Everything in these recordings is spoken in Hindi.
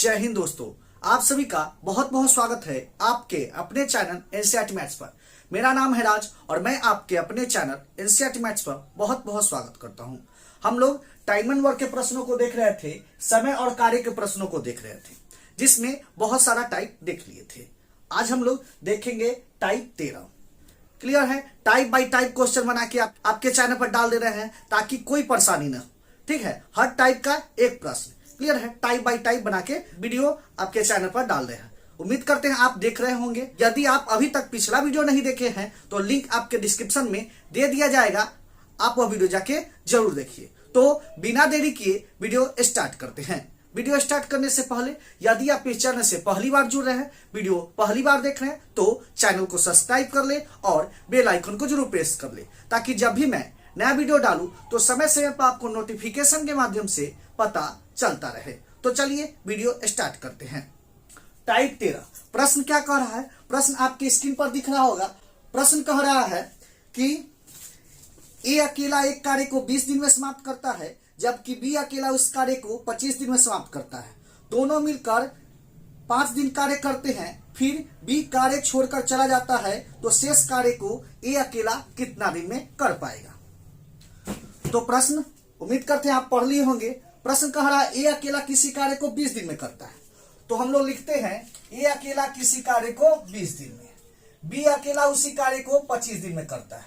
जय हिंद दोस्तों, आप सभी का बहुत बहुत स्वागत है आपके अपने चैनल एनसीईआरटी मैथ्स पर। मेरा नाम है राज और मैं आपके अपने चैनल एनसीईआरटी मैथ्स पर बहुत बहुत स्वागत करता हूं। हम लोग टाइम एंड वर्क के प्रश्नों को देख रहे थे, समय और कार्य के प्रश्नों को देख रहे थे, जिसमें बहुत सारा टाइप देख लिए थे। आज हम लोग देखेंगे टाइप 13। क्लियर है? टाइप बाय टाइप क्वेश्चन बना के आपके चैनल पर डाल दे रहे हैं ताकि कोई परेशानी ना हो। ठीक है, हर टाइप का एक प्रश्न। क्लियर है? टाइप बाय टाइप बना के वीडियो आपके चैनल पर डाल रहे हैं। उम्मीद करते हैं आप देख रहे होंगे। यदि आप अभी तक पिछला वीडियो नहीं देखे हैं तो लिंक आपके डिस्क्रिप्शन में दे दिया जाएगा, आप वह वीडियो जाके जरूर देखिए। तो बिना देरी किए वीडियो स्टार्ट करते हैं। वीडियो स्टार्ट करने से पहले यदि आप इस चैनल से पहली बार जुड़ रहे हैं, वीडियो पहली बार देख रहे हैं, तो चैनल को सब्सक्राइब कर ले और बेल आइकन को जरूर प्रेस कर ले, ताकि जब भी मैं नया वीडियो डालूं तो समय समय पर आपको नोटिफिकेशन के माध्यम से पता चलता रहे। तो चलिए वीडियो स्टार्ट करते हैं। टाइप 13 प्रश्न क्या कह रहा है? प्रश्न आपकी स्क्रीन पर दिख रहा होगा। प्रश्न कह रहा है कि ए अकेला एक कार्य को 20 दिन में समाप्त करता है, जबकि बी अकेला उस कार्य को 25 दिन में समाप्त करता है। दोनों मिलकर 5 दिन कार्य करते हैं, फिर बी कार्य छोड़कर चला जाता है, तो शेष कार्य को ए अकेला कितना दिन में कर पाएगा? तो प्रश्न उम्मीद करते हैं आप पढ़ लिए होंगे। प्रश्न कह रहा है ए अकेला किसी कार्य को 20 दिन में करता है, तो हम लोग लिखते हैं ए अकेला किसी कार्य को 20 दिन में, बी अकेला उसी कार्य को 25 दिन में करता है।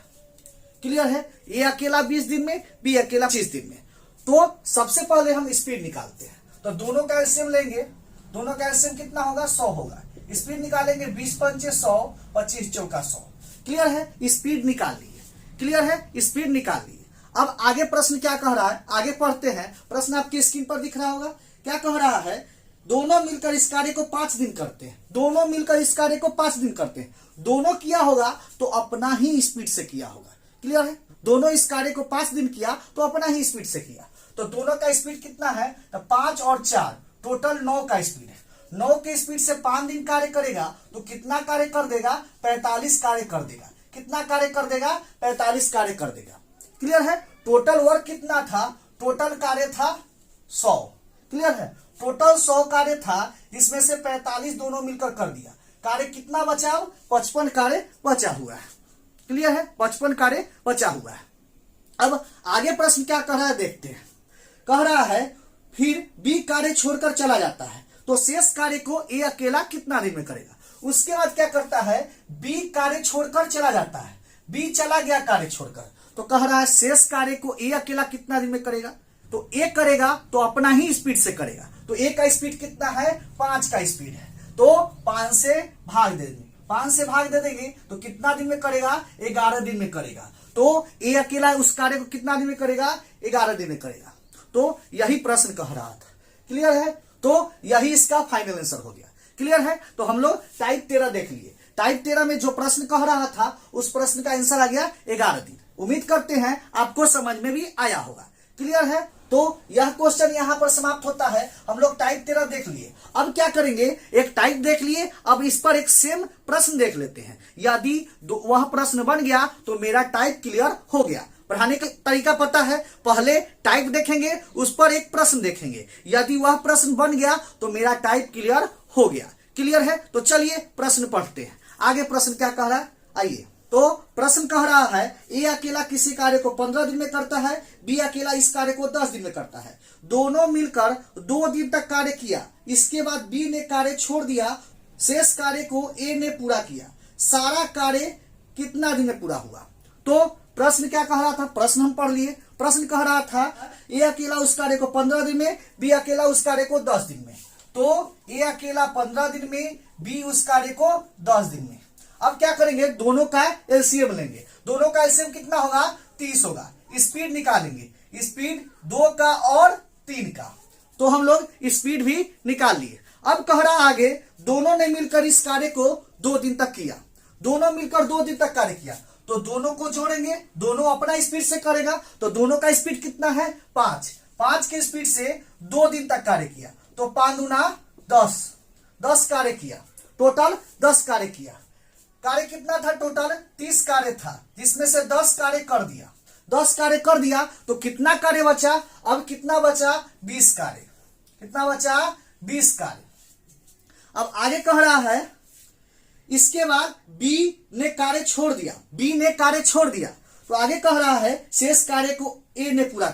क्लियर है? ए अकेला 20 दिन में, बी अकेला 25 दिन में। तो सबसे पहले हम स्पीड निकालते हैं। तो दोनों का एलसीएम लेंगे। दोनों का एलसीएम कितना होगा? 100 होगा। स्पीड निकालेंगे 20 पंचे 100, 25 चौका 100। क्लियर है? स्पीड निकाल लिए। क्लियर है? स्पीड निकाल लिए। अब आगे प्रश्न क्या कह रहा है, आगे पढ़ते हैं। प्रश्न आपकी स्क्रीन पर दिख रहा होगा। क्या कह रहा है? दोनों मिलकर इस कार्य को 5 दिन करते हैं। दोनों मिलकर इस कार्य को 5 दिन करते हैं। दोनों किया होगा तो अपना ही स्पीड से किया होगा। क्लियर है? दोनों इस कार्य को 5 दिन किया तो अपना ही स्पीड से किया। तो दोनों का स्पीड कितना है? तो 5 और 4 टोटल 9 का स्पीड है। 9 के स्पीड से 5 दिन कार्य करेगा तो कितना कार्य कर देगा? 45 कार्य कर देगा। कितना कार्य कर देगा? 45 कार्य कर देगा। क्लियर है? टोटल वर्क कितना था? टोटल कार्य था 100। क्लियर है? टोटल 100 कार्य था, जिसमें से 45 दोनों मिलकर कर दिया। कार्य कितना बचा? 55 कार्य बचा हुआ है। क्लियर है? 55 कार्य बचा हुआ है। अब आगे प्रश्न क्या कह रहा है देखते हैं। कह रहा है फिर बी कार्य छोड़कर चला जाता है, तो शेष कार्य को ए अकेला कितना दिन में करेगा? उसके बाद क्या करता है? बी कार्य छोड़कर चला जाता है। बी चला गया कार्य छोड़कर, तो कह रहा है शेष कार्य को ए अकेला कितना दिन में करेगा? तो ए करेगा तो अपना ही स्पीड से करेगा। तो ए का स्पीड कितना है? 5 का स्पीड है, तो 5 से भाग दे देंगे। 5 से भाग दे देंगे तो कितना दिन में करेगा? 11 दिन में करेगा। तो ए अकेला उस कार्य को कितना दिन में करेगा? 11 दिन में करेगा। तो यही प्रश्न कह रहा था। क्लियर है? तो यही इसका फाइनल आंसर हो गया। क्लियर है? तो हम लोग टाइप 13 देख लिए। टाइप 13 में जो प्रश्न कह रहा था उस प्रश्न का आंसर आ गया 11 दिन। उम्मीद करते हैं आपको समझ में भी आया होगा। क्लियर है? तो यह क्वेश्चन यहां पर समाप्त होता है। हम लोग टाइप 13 देख लिए। अब क्या करेंगे? एक टाइप देख लिए, अब इस पर एक सेम प्रश्न देख लेते हैं। यदि वह प्रश्न बन गया तो मेरा टाइप क्लियर हो गया। पढ़ाने का तरीका पता है, पहले टाइप देखेंगे, उस पर एक प्रश्न देखेंगे। यदि वह प्रश्न बन गया तो मेरा टाइप क्लियर हो गया। क्लियर है? तो चलिए प्रश्न पढ़ते हैं। आगे प्रश्न क्या कह रहा है, आइए। तो प्रश्न कह रहा है ए अकेला किसी कार्य को 15 दिन में करता है, बी अकेला इस कार्य को 10 दिन में करता है। दोनों मिलकर 2 दिन तक कार्य किया, इसके बाद बी ने कार्य छोड़ दिया, शेष कार्य को ए ने पूरा किया। सारा कार्य कितना दिन में पूरा हुआ? तो प्रश्न क्या कह रहा था? प्रश्न हम पढ़ लिए। प्रश्न कह रहा था ए अकेला उस कार्य को 15 दिन में, बी अकेला उस कार्य को 10 दिन में। तो ए अकेला 15 दिन में, बी उस कार्य को 10 दिन में। अब क्या करेंगे? दोनों का एलसीएम लेंगे। दोनों का एलसीएम कितना होगा? 30 होगा। स्पीड निकालेंगे। स्पीड 2 का और 3 का, तो हम लोग स्पीड भी निकाल लिए। अब कह रहा आगे दोनों ने मिलकर इस कार्य को 2 दिन तक किया। दोनों मिलकर 2 दिन तक कार्य किया, तो दोनों को जोड़ेंगे। दोनों अपना स्पीड से करेगा, तो दोनों का स्पीड कितना है? 5। 5 के स्पीड से 2 दिन तक कार्य किया, तो 5 दूना 10। 10 कार्य किया, टोटल 10 कार्य किया। कार्य कितना था? टोटल 30 कार्य था, जिसमें से 10 कार्य कर दिया। 10 कार्य कर दिया तो कितना कार्य बचा? अब कितना बचा? 20 कार्य। कितना बचा? 20 कार्य। अब आगे कह रहा है इसके बाद बी ने कार्य छोड़ दिया, तो आगे कह रहा है शेष कार्य को ए ने पूरा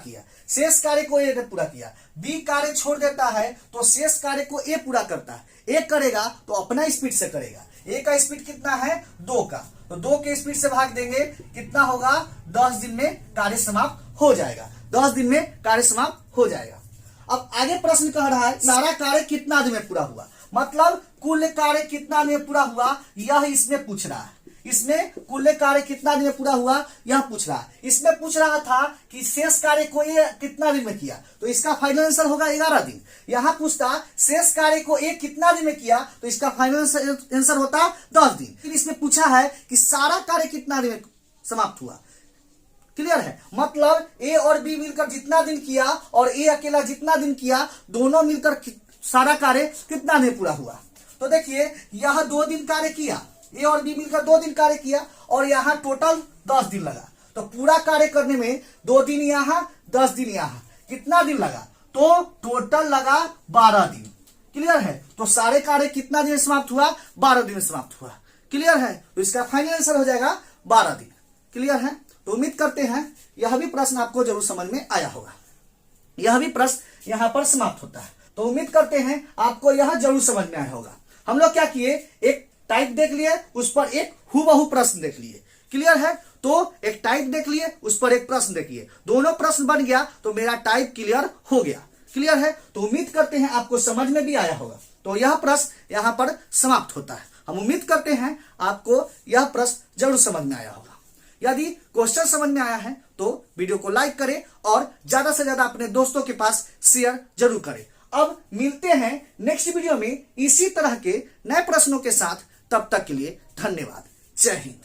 किया, बी कार्य छोड़ देता है तो शेष कार्य को ए पूरा करता है, ए करेगा तो अपना स्पीड से करेगा, ए का स्पीड कितना है 2 का, तो 2 के स्पीड से भाग देंगे, कितना होगा 10 दिन में कार्य समाप्त हो जाएगा, 10 दिन में कार्य समाप्त हो जाएगा। अब आगे प्रश्न कह रहा है सारा कार्य कितना दिन में पूरा हुआ, मतलब कुल कार्य कितना दिन में पूरा हुआ यह इसमें पूछ रहा है, इसमें कुल कार्य कितना दिन में पूरा हुआ यह पूछ रहा है। इसमें पूछ रहा था कि शेष कार्य को ये कितना दिन में किया, तो इसका फाइनल आंसर होगा 11 दिन। यहां पूछता शेष कार्य को ए कितना दिन में किया, तो इसका फाइनल आंसर होता 10 दिन। फिर इसमें पूछा है कि सारा कार्य कितना दिन में समाप्त हुआ। क्लियर है, मतलब ए और बी मिलकर जितना दिन किया और ए अकेला जितना दिन किया, दोनों मिलकर सारा कार्य कितना दिन पूरा हुआ। तो देखिए यह 2 दिन कार्य किया, ए और बी मिलकर 2 दिन कार्य किया और यहाँ टोटल 10 दिन लगा, तो पूरा कार्य करने में 2 दिन यहाँ 10 दिन यहाँ कितना दिन लगा, तो टोटल लगा 12 दिन। क्लियर है, तो सारे कार्य कितना दिन समाप्त हुआ 12 दिन में समाप्त हुआ। क्लियर है, तो इसका फाइनल आंसर हो जाएगा 12 दिन। क्लियर है, तो उम्मीद करते हैं यह भी प्रश्न आपको जरूर समझ में आया होगा। यह भी प्रश्न यहाँ पर समाप्त होता है, तो उम्मीद करते हैं आपको यह जरूर समझ में आया होगा। हम लोग क्या किए, एक टाइप देख लिए, उस पर एक हूबहू प्रश्न देख लिए। क्लियर है, तो एक टाइप देख लिए, उस पर एक प्रश्न देखिए, दोनों प्रश्न बन गया तो मेरा टाइप क्लियर हो गया। क्लियर है, तो उम्मीद करते हैं आपको समझ में भी आया होगा। तो यह प्रश्न यहाँ पर समाप्त होता है। हम उम्मीद करते हैं आपको यह प्रश्न जरूर समझ में आया होगा। यदि क्वेश्चन समझ में आया है तो वीडियो को लाइक करें और ज्यादा से ज्यादा अपने दोस्तों के पास शेयर जरूर करें। अब मिलते हैं नेक्स्ट वीडियो में इसी तरह के नए प्रश्नों के साथ, तब तक के लिए धन्यवाद। जय हिंद।